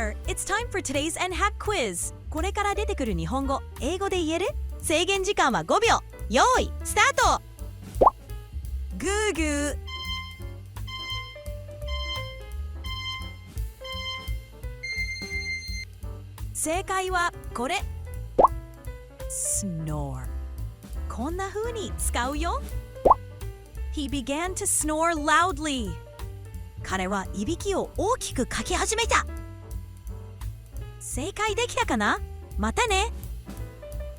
there! It's time for today's NHAC quiz! これから出てくる日本語、英語で言える？制限時間は5秒。よーい、スタート！グーグー。正解はこれ。snore。こんな風に使うよ。He began to snore loudly. 彼はいびきを大きくかき始めた。正解できたかな？またね。